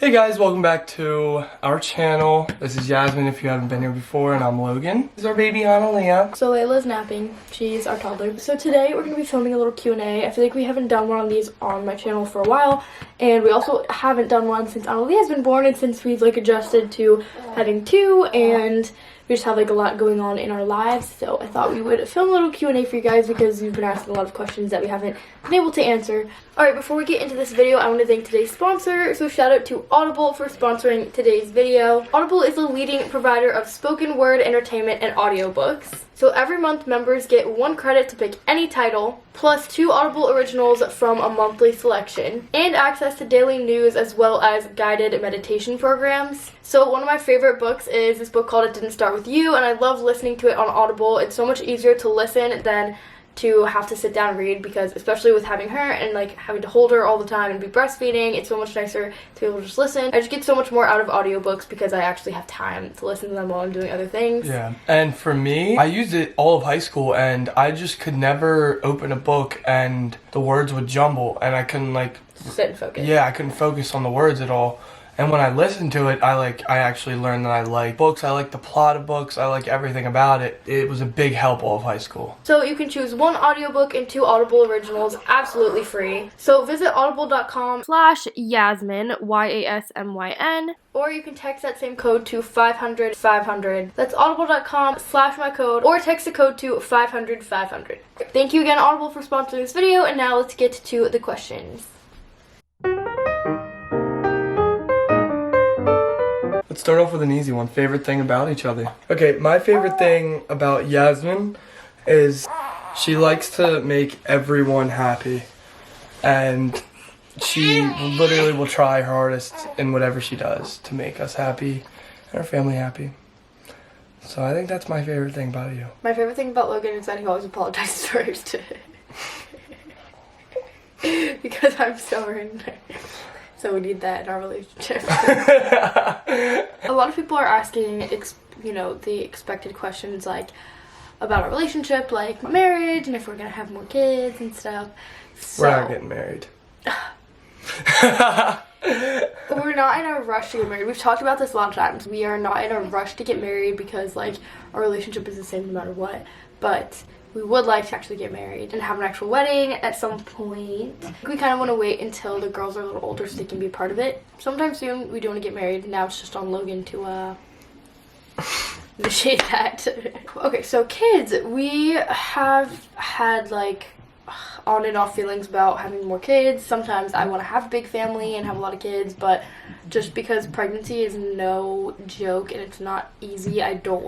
Hey guys, welcome back to our channel. This is Yasmyn if you haven't been here before, and I'm Logan. This is our baby Laela. So Laela's napping. She's our toddler. So today we're going to be filming a little Q&A. I feel like we haven't done one of these on my channel for a while, and we also haven't done one since Annalea has been born and since we've adjusted to having two, and we just have a lot going on in our lives. So I thought we would film a little Q&A for you guys because you've been asking a lot of questions that we haven't been able to answer. Alright, before we get into this video, I want to thank today's sponsor. So shout out to Audible for sponsoring today's video. Audible is the leading provider of spoken word entertainment and audiobooks. So every month, members get 1 credit to pick any title, plus 2 Audible originals from a monthly selection, and access to daily news as well as guided meditation programs. So one of my favorite books is this book called It Didn't Start With You, and I love listening to it on Audible. It's so much easier to listen than to have to sit down and read, because especially with having her and having to hold her all the time and be breastfeeding, it's so much nicer to be able to just listen. I just get so much more out of audiobooks because I actually have time to listen to them while I'm doing other things. Yeah, and for me, I used it all of high school, and I just could never open a book and the words would jumble, and I couldn't sit and focus. Yeah, I couldn't focus on the words at all. And when I listened to it, I actually learned that I like books, I like the plot of books, I like everything about it. It was a big help all of high school. So you can choose 1 audiobook and 2 Audible originals absolutely free. So visit audible.com/Yasmyn, YASMYN, or you can text that same code to 500-500. That's audible.com/mycode, or text the code to 500-500. Thank you again, Audible, for sponsoring this video, and now let's get to the questions. Let's start off with an easy one. Favorite thing about each other. Okay, my favorite thing about Yasmyn is she likes to make everyone happy. And she literally will try her hardest in whatever she does to make us happy and our family happy. So I think that's my favorite thing about you. My favorite thing about Logan is that he always apologizes first. Because I'm stubborn. So we need that in our relationship. A lot of people are asking, the expected questions about our relationship, like my marriage, and if we're gonna have more kids and stuff. So, we're not getting married. We're not in a rush to get married. We've talked about this a lot of times. We are not in a rush to get married because our relationship is the same no matter what. But we would like to actually get married and have an actual wedding at some point. We kind of want to wait until the girls are a little older so they can be a part of it. Sometime soon we do want to get married. Now it's just on Logan to initiate that. Okay, so kids. We have had on and off feelings about having more kids. Sometimes I want to have a big family and have a lot of kids, but just because pregnancy is no joke and it's not easy, I don't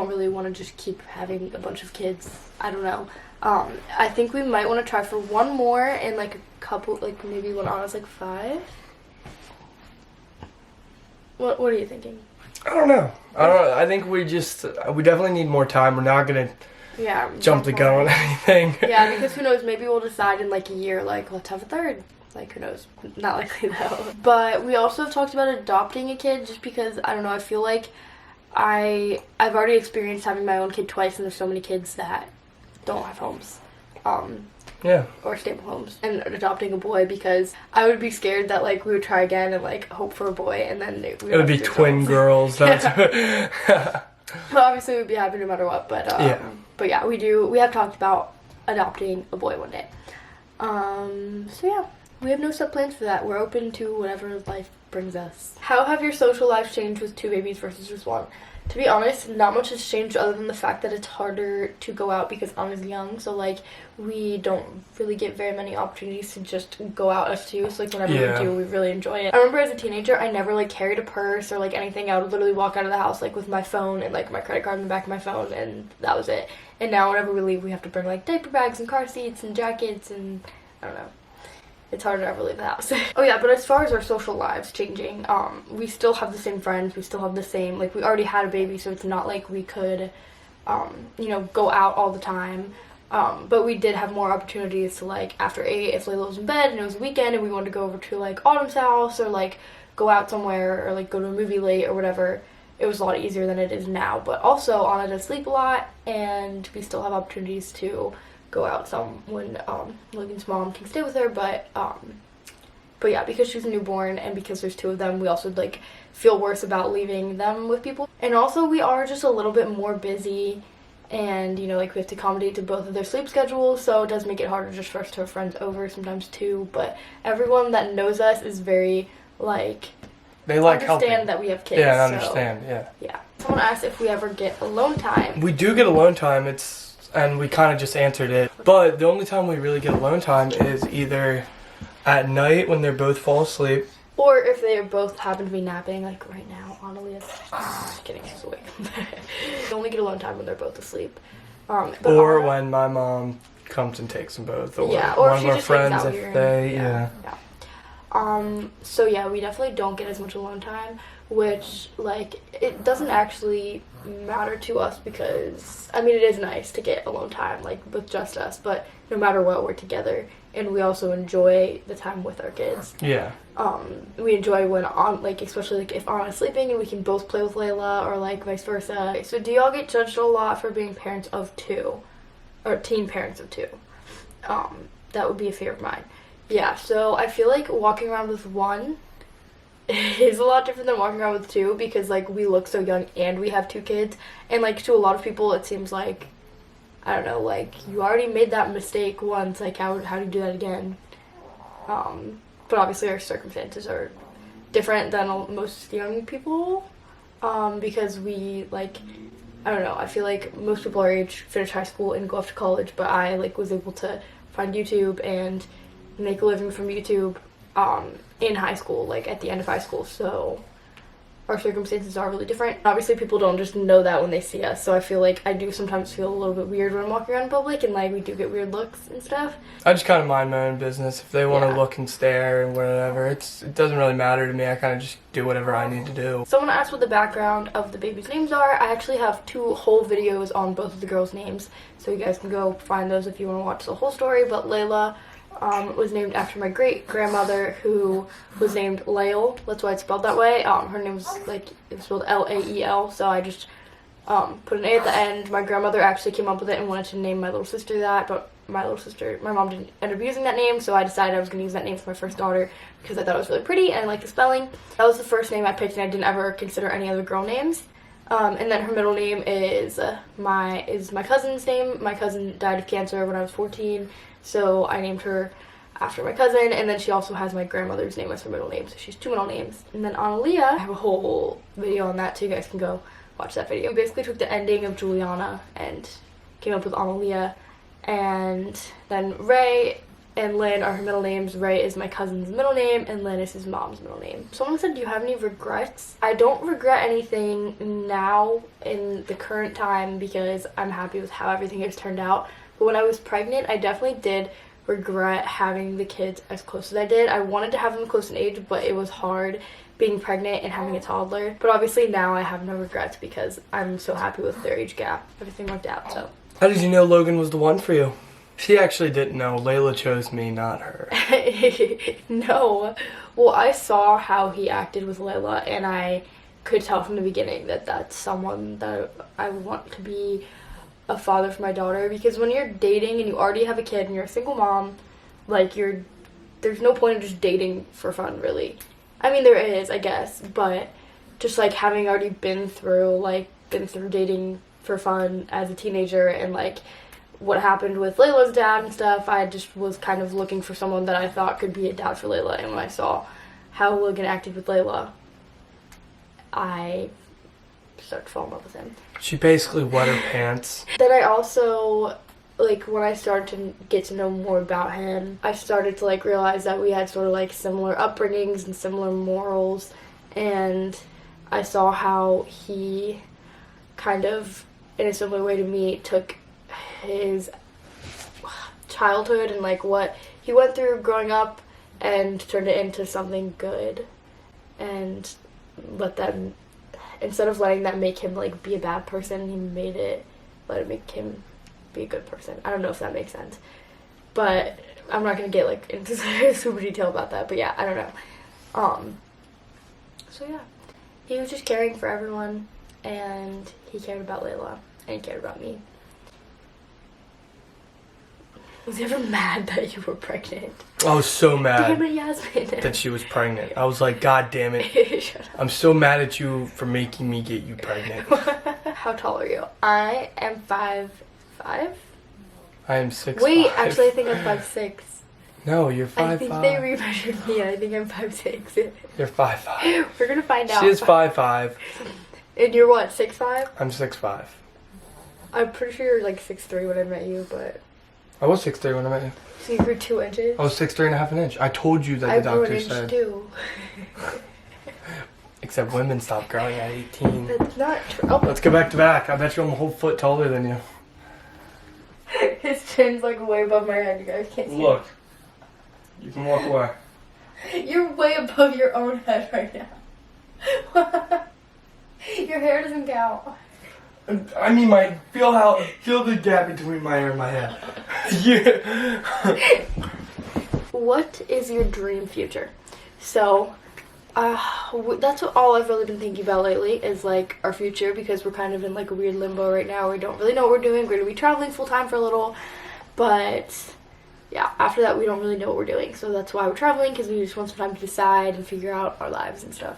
really want to just keep having a bunch of kids. I don't know. I think we might want to try for one more and a couple, maybe when Anna's 5. What are you thinking? I don't know. I think we definitely need more time. We're not gonna jump the gun on anything. Yeah, because who knows, maybe we'll decide in a year, let's have a third. Who knows? Not likely though. But we also have talked about adopting a kid just because, I don't know, I feel like I've already experienced having my own kid twice, and there's so many kids that don't have homes. Or stable homes, and adopting a boy, because I would be scared that we would try again and hope for a boy, and then it would be twin girls. That's well, obviously we'd be happy no matter what, but yeah, we have talked about adopting a boy one day. So yeah, we have no set plans for that. We're open to whatever life brings us. How have your social lives changed with 2 babies versus just 1? To be honest, not much has changed other than the fact that it's harder to go out because Anna's young, so we don't really get very many opportunities to just go out us two, so whenever we do, we really enjoy it. I remember as a teenager, I never carried a purse or anything. I would literally walk out of the house with my phone and my credit card in the back of my phone, and that was it. And now whenever we leave, we have to bring diaper bags and car seats and jackets, and I don't know. It's hard to ever leave the house. Oh yeah, but as far as our social lives changing, we still have the same friends, we still have the same, we already had a baby, so it's not we could, go out all the time, but we did have more opportunities to, after 8, if Laela was in bed and it was a weekend and we wanted to go over to, Autumn's house, or, go out somewhere, or, go to a movie late, or whatever. It was a lot easier than it is now, but also Anna does sleep a lot, and we still have opportunities to go out some when Logan's mom can stay with her, but But yeah, because she's a newborn and because there's 2 of them, we also like feel worse about leaving them with people. And also we are just a little bit more busy, and you know, like we have to accommodate to both of their sleep schedules, so it does make it harder just for us to have friends over sometimes too. But everyone that knows us is very like, they like understand helping. that we have kids. Yeah, I so, understand. Yeah. Someone asked if we ever get alone time. We do get alone time. And we kind of just answered it. But the only time we really get alone time is either at night when they're both fall asleep. Or if they both happen to be napping, like right now, Annalia's just kidding, she's awake. They only get alone time when they're both asleep. Or when my mom comes and takes them both. Or or one if of our just friends hangs out if here they, yeah. So yeah, we definitely don't get as much alone time, which like it doesn't actually matter to us because I mean it is nice to get alone time like with just us, but no matter what, we're together and we also enjoy the time with our kids. Yeah. We enjoy when like especially like if Anna's sleeping and we can both play with Laela or like vice versa. So do y'all get judged a lot for being parents of 2 or teen parents of 2? That would be a fear of mine. Yeah, so I feel like walking around with 1 is a lot different than walking around with 2 because like we look so young and we have 2 kids, and like to a lot of people it seems like, I don't know, like you already made that mistake once, like how do you do that again? But obviously our circumstances are different than most young people because we like, I don't know, I feel like most people our age finish high school and go off to college, but I like was able to find YouTube and make a living from YouTube in high school, like at the end of high school, so our circumstances are really different. Obviously people don't just know that when they see us, so I feel like I do sometimes feel a little bit weird when I'm walking around in public and like we do get weird looks and stuff. I just kind of mind my own business. If they want to look and stare and whatever, it doesn't really matter to me. I kind of just do whatever I need to do. Someone asked what the background of the babies' names are. I actually have 2 whole videos on both of the girls' names, so you guys can go find those if you want to watch the whole story. But Laela was named after my great-grandmother, who was named Laela. That's why it's spelled that way. Her name was, like, it was spelled L-A-E-L, so I just put an A at the end. My grandmother actually came up with it and wanted to name my little sister that, but my mom didn't end up using that name, so I decided I was going to use that name for my first daughter because I thought it was really pretty and I liked the spelling. That was the first name I picked, and I didn't ever consider any other girl names. And then her middle name is my cousin's name. My cousin died of cancer when I was 14, so I named her after my cousin, and then she also has my grandmother's name as her middle name, so she's 2 middle names. And then Laela, I have a whole video on that too, you guys can go watch that video. We basically took the ending of Juliana and came up with Laela, and then Ray and Lynn are her middle names. Ray is my cousin's middle name, and Lynn is his mom's middle name. Someone said, do you have any regrets? I don't regret anything now in the current time because I'm happy with how everything has turned out. But when I was pregnant, I definitely did regret having the kids as close as I did. I wanted to have them close in age, but it was hard being pregnant and having a toddler. But obviously now I have no regrets because I'm so happy with their age gap. Everything worked out, so. How did you know Logan was the one for you? She actually didn't know. Laela chose me, not her. No. Well, I saw how he acted with Laela, and I could tell from the beginning that that's someone that I want to be a father for my daughter, because when you're dating and you already have a kid and you're a single mom, like there's no point in just dating for fun, really. I mean, there is, I guess, but just like having already been through dating for fun as a teenager and like what happened with Layla's dad and stuff, I just was kind of looking for someone that I thought could be a dad for Laela, and when I saw how Logan acted with Laela, I started to fall in love with him. She basically wet her pants. Then I also, like, when I started to get to know more about him, I started to, like, realize that we had sort of, like, similar upbringings and similar morals, and I saw how he kind of, in a similar way to me, took his childhood and, like, what he went through growing up and turned it into something good, and instead of letting that make him, like, be a bad person, let it make him be a good person. I don't know if that makes sense. But I'm not going to get, like, into super detail about that. But, yeah, I don't know. So, yeah. He was just caring for everyone, and he cared about Laela, and he cared about me. Was you ever mad that you were pregnant? I was so mad Damn it, Yasmyn. that she was pregnant. I was like, God damn it. Shut up. I'm so mad at you for making me get you pregnant. How tall are you? I am 5'5". I am 6'5". Wait, actually I think I'm 5'6". No, you're 5'5". I think they remeasured me. I think I'm 5'6". You're 5'5". We're gonna find out. She is 5'5". And you're what, 6'5"? I'm 6'5". I'm pretty sure you're like 6'3" when I met you, but... I was 6'3" when I met you. So you grew 2 inches? I was 6'3.5" an inch. I told you that the doctor said. I grew an inch too. Except women stop growing at 18. That's not true. Oh. Let's go back to back. I bet you I'm a whole foot taller than you. His chin's like way above my head. You guys can't see. Look. You can walk away. You're way above your own head right now. Your hair doesn't count. I mean, feel the gap between my hair and my head. Yeah. What is your dream future? So, that's all I've really been thinking about lately is like our future, because we're kind of in like a weird limbo right now. We don't really know what we're doing. We're going to be traveling full time for a little, but yeah, after that we don't really know what we're doing. So that's why we're traveling, because we just want some time to decide and figure out our lives and stuff.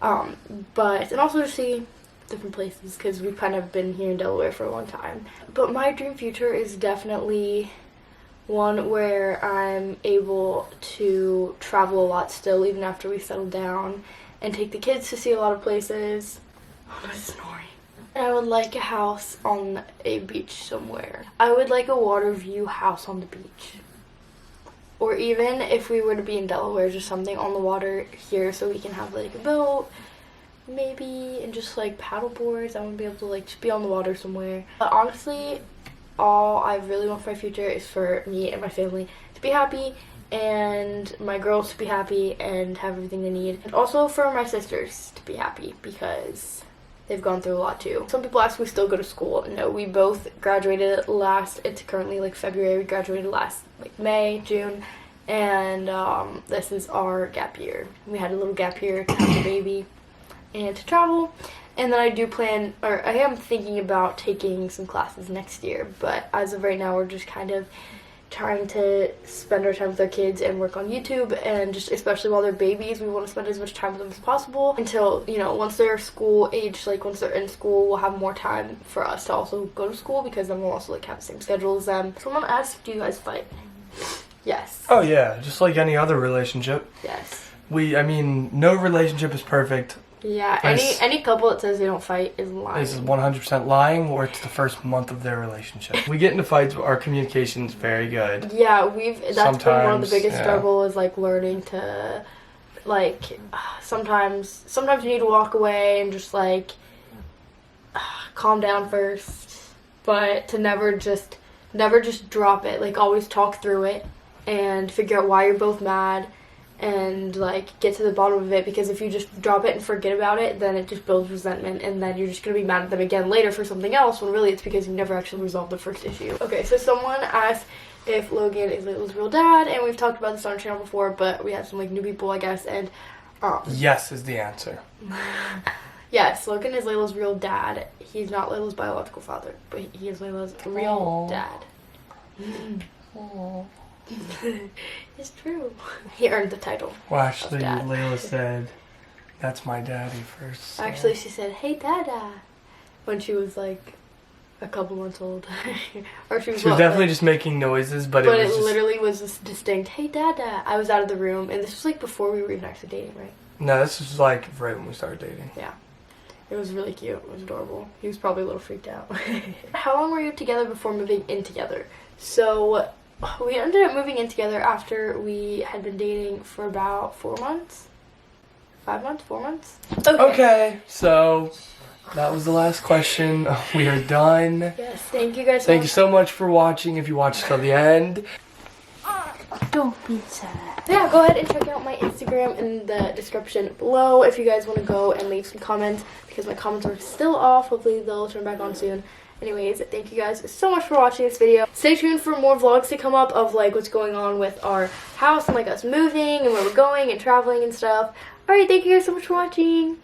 And also to see different places, because we've kind of been here in Delaware for a long time. But my dream future is definitely one where I'm able to travel a lot still, even after we settle down, and take the kids to see a lot of places. Oh, no, snoring. And I would like a house on a beach somewhere. I would like a water view house on the beach. Or even if we were to be in Delaware, just something on the water here so we can have like a boat, maybe, and just like paddle boards. I want to be able to like just be on the water somewhere. But honestly, all I really want for my future is for me and my family to be happy, and my girls to be happy and have everything they need. And also for my sisters to be happy, because they've gone through a lot too. Some people ask if we still go to school. No, we both graduated it's currently like February. We graduated last like May, June, and this is our gap year. We had a little gap year to have a baby and to travel. And then I am thinking about taking some classes next year, but as of right now we're just kind of trying to spend our time with our kids and work on YouTube, and just especially while they're babies, we want to spend as much time with them as possible until, you know, once they're school age, like once they're in school, we'll have more time for us to also go to school, because then we'll also like have the same schedule as them. Someone asked, do you guys fight? Yes. Oh yeah, just like any other relationship. Yes. No relationship is perfect. Yeah, any couple that says they don't fight is lying. Is 100% lying, or it's the first month of their relationship. We get into fights, but our communication's very good. Yeah, that's been one of the biggest struggles, is like learning to, like, sometimes you need to walk away and just like calm down first, but to never just drop it. Like, always talk through it and figure out why you're both mad, and like get to the bottom of it, because if you just drop it and forget about it, then it just builds resentment, and then you're just going to be mad at them again later for something else, when really it's because you never actually resolved the first issue. Okay, so someone asked if Logan is Laela's real dad, and we've talked about this on our channel before, but we have some like new people, I guess, and yes is the answer. Yes, Logan is Laela's real dad. He's not Laela's biological father, but he is Laela's real dad. Aww. It's true. He earned the title. Well, actually, Laela said, "That's my daddy" first. So. Actually, she said, "Hey, Dada," when she was like a couple months old. Or she was definitely just making noises, but it literally was this distinct, "Hey, Dada." I was out of the room, and this was like before we were even actually dating, right? No, this was like right when we started dating. Yeah. It was really cute. It was adorable. He was probably a little freaked out. How long were you together before moving in together? So we ended up moving in together after we had been dating for about 4 months. 5 months? 4 months? Okay, so that was the last question. We are done. Yes, thank you guys so much. Thank you so much for watching, if you watched till the end. Don't be sad. Yeah, go ahead and check out my Instagram in the description below if you guys want to go and leave some comments, because my comments are still off. Hopefully they'll turn back on soon. Anyways, thank you guys so much for watching this video. Stay tuned for more vlogs to come up of like what's going on with our house and like us moving and where we're going and traveling and stuff. Alright, thank you guys so much for watching.